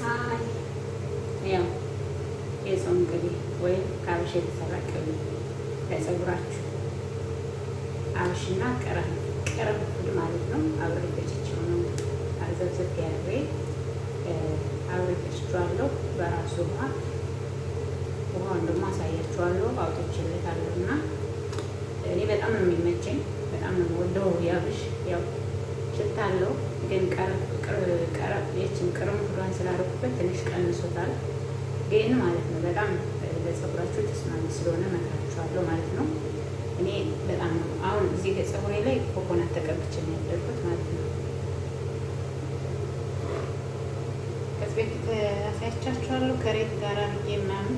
አይ ያው የጾም ቅቤ ወይም ከአብሽ የተሰራ ቅቤ ለፀጉራችሁ አብሽና ቅርንፉድ ማለት ነው። አብሬ ፈጭቼው ነው አዘብዘብ ያሬ አብሬ ፈጭቼዋለሁ በራሱ ውሃ። ውሃውን ደግሞ አሳያችኋለሁ አውጥቼለታለሁ እና እኔ በጣም ነው የሚመቸኝ፣ በጣም ነው ወደው ያብሽ ያው ሽታ አለው ግን የችን ቅርንፉዷን ስላደረኩበት ትንሽ ቀንሶታል። ግን ማለት ነው በጣም ለፀጉራችሁ ተስማሚ ስለሆነ መክራችኋለሁ ማለት ነው። እኔ በጣም ነው አሁን እዚህ ፀጉሬ ላይ ኮኮናት ተቀብቼ ነው ያደርኩት ማለት ነው። ከዚህ በፊት አሳያቻችኋለሁ ከሬት ጋር አድርጌ ምናምን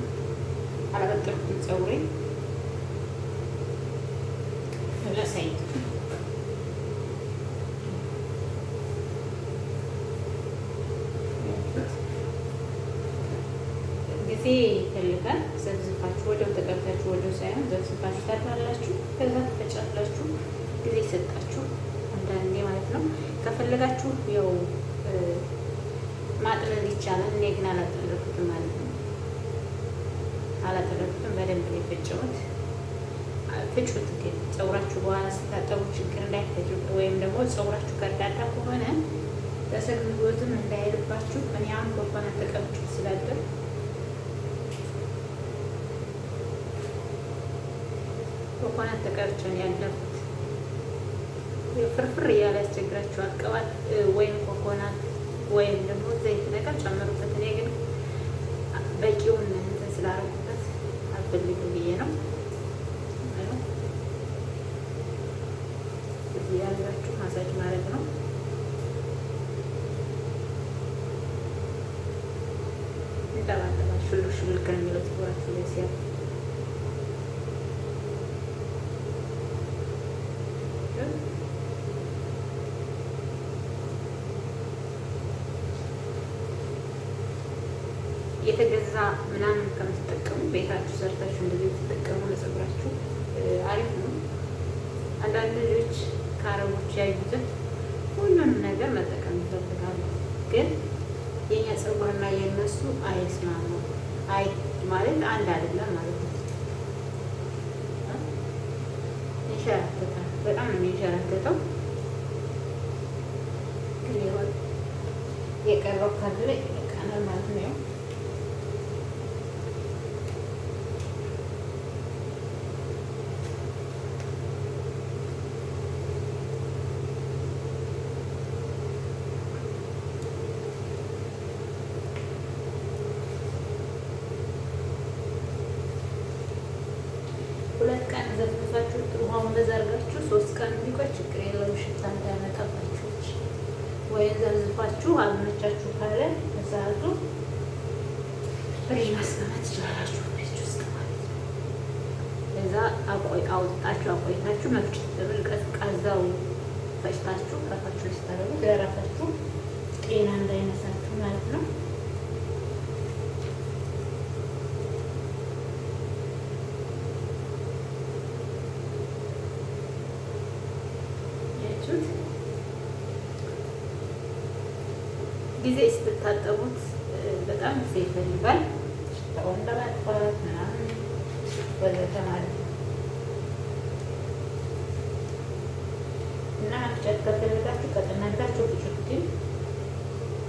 አላበጠርኩትም ፀጉሬ ለሳይት ጊዜ ይፈልጋል። ዘብዝፋችሁ ወዲያው ተቀብታችሁ ወዲያው ሳይሆን ዘብዝፋችሁ ታድራላችሁ፣ ከዛ ትፈጫላችሁ። ጊዜ ይሰጣችሁ አንዳንዴ ማለት ነው። ከፈለጋችሁ ያው ማጥለል ይቻላል። እኔ ግን አላጠለኩትም ማለት ነው። አላጠለኩትም፣ በደንብ ነው የፈጨሁት። ፍጩት ግን ፀጉራችሁ በኋላ ስታጠቡ ችግር እንዳይፈጩ ወይም ደግሞ ፀጉራችሁ ከርዳዳ ከሆነ ተሰግዝጎትም እንዳይልባችሁ። እኔ አሁን ኮኮናት ተቀብቼ ስላደር ኮኮናት ተቀብቼ ነው ያለፉት። ፍርፍር እያለ ያስቸግራችኋል። ቅባት ወይም ኮኮናት ወይም ደግሞ ዘይት ነገር ጨምሩበት። እኔ ግን በቂውን እንትን ስላደረጉበት አልፈልግም ብዬ ነው። እዚህ ያላችሁ ማሳጅ ማድረግ ነው። እንጠባጠባል ሹልክ ሹልክ ነው የሚለው ፀጉራችሁ ላይ ሲያ የተገዛ ምናምን ከምትጠቀሙ ቤታችሁ ሰርታችሁ እንደዚህ ትጠቀሙ። ለፀጉራችሁ አሪፍ ነው። አንዳንድ ልጆች ከአረቦች ያዩትን ሁሉንም ነገር መጠቀም ይፈልጋሉ፣ ግን የኛ ፀጉርና የነሱ አይስማማም። አይ ማለት አንድ አይደለም ማለት ነው። ይንሸራተታል፣ በጣም ነው የሚንሸራተተው። ግን ይሆን የቀረው ካለ ይበቃናል ማለት ነው። ሁለት ቀን ዘፍዝፋችሁ ውሃውን በዘርጋችሁ 3 ቀን ቢቆይ ችግር የለውም፣ ሽታ እንዳያመጣባችሁ። ወይም ዘፍዝፋችሁ አልመቻችሁ ካለ በሰዓቱ ፍሪጅ ማስቀመጥ ትችላላችሁ፣ ፍሪጅ ውስጥ ማለት ነው። ከዛ አውጥታችሁ አቆይታችሁ መፍጨት ተብል ቀዝቃዛው ፈጭታችሁ ራሳችሁ ስታደርጉት ለራሳችሁ ጤና እንዳይነሳችሁ ማለት ነው። ጊዜ ስትታጠቡት በጣም ጊዜ ይፈልጋል። ሽታውን ለማጥፋት ምናምን ወዘተ ማለት ነው። እና መፍጨት ከፈለጋችሁ ቀጠን አድርጋችሁ ፍጩት። ግን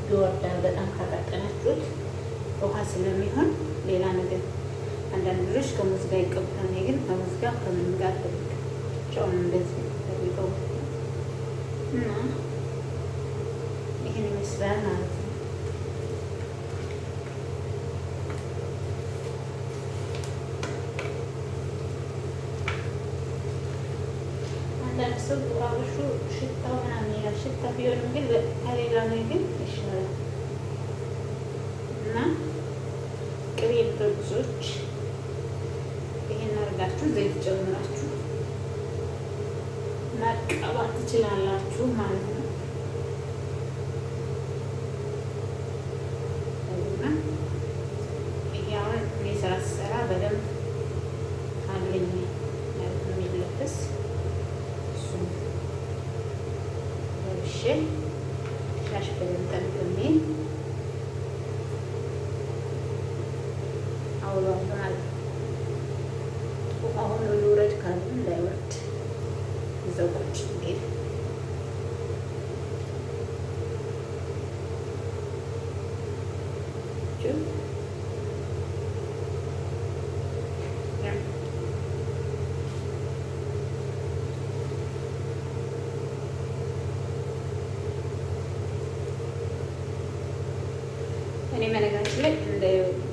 ይወርዳል በጣም ካቀጠናችሁት ውሃ ስለሚሆን ሌላ ነገር። አንዳንድ ልጆች ከሙዝ ጋር ይቀቡታል። እኔ ግን ከሙዝ ጋር ከምን ጋር ብቻውን እንደዚህ ተጠቅቀው እና ይህን ይመስላል ማለት ነው። አንዳንድ ሰው አብሹ ሽታው ምናምን ይላል። ሽታ ቢሆንም ግን ከሌላ ነው ግን ይሻላል። እና ቅቤ ብርጉዞች ይሄን አድርጋችሁ ዘይት ጨምራችሁ መቀባት ትችላላችሁ ማለት ነው። ስራ በደንብ አለኝ ማለት ነው የሚለበስ እሱ ለብሼ ሻሽ በደንብ ጠምጥሜ እኔ በነገራችን ላይ እንደ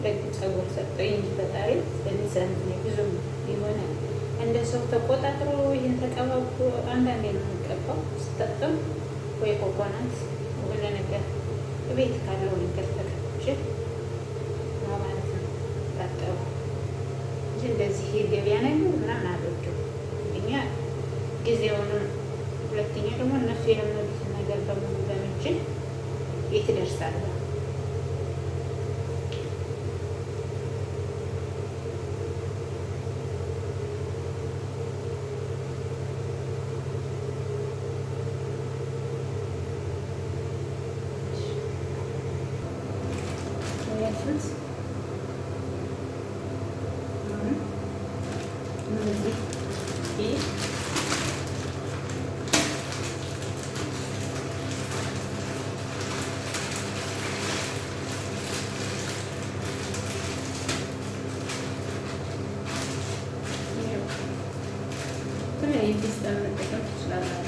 ደግ ጸጉር ሰጠኝ እንጂ ፈጣሪ ስለሚሰንት ብዙም የሆነ እንደ ሰው ተቆጣጥሮ ይህን ተቀባብቶ አንዳንዴ ነው የሚቀባው። ስጠጥም ወይ ኮኮናት ወለ ነገር ቤት ካለው ነገር ተቀብቼ ነው ማለት ነው ታጠቡ እንጂ እንደዚህ ገበያ ነገር ምናምን አልወድም። እኛ ጊዜውንም ሁለተኛ ደግሞ እነሱ የለመዱትን ነገር በሙሉ በምችል ቤት እደርሳለሁ። የተለያየ ፒስታ መጠቀም ትችላላችሁ።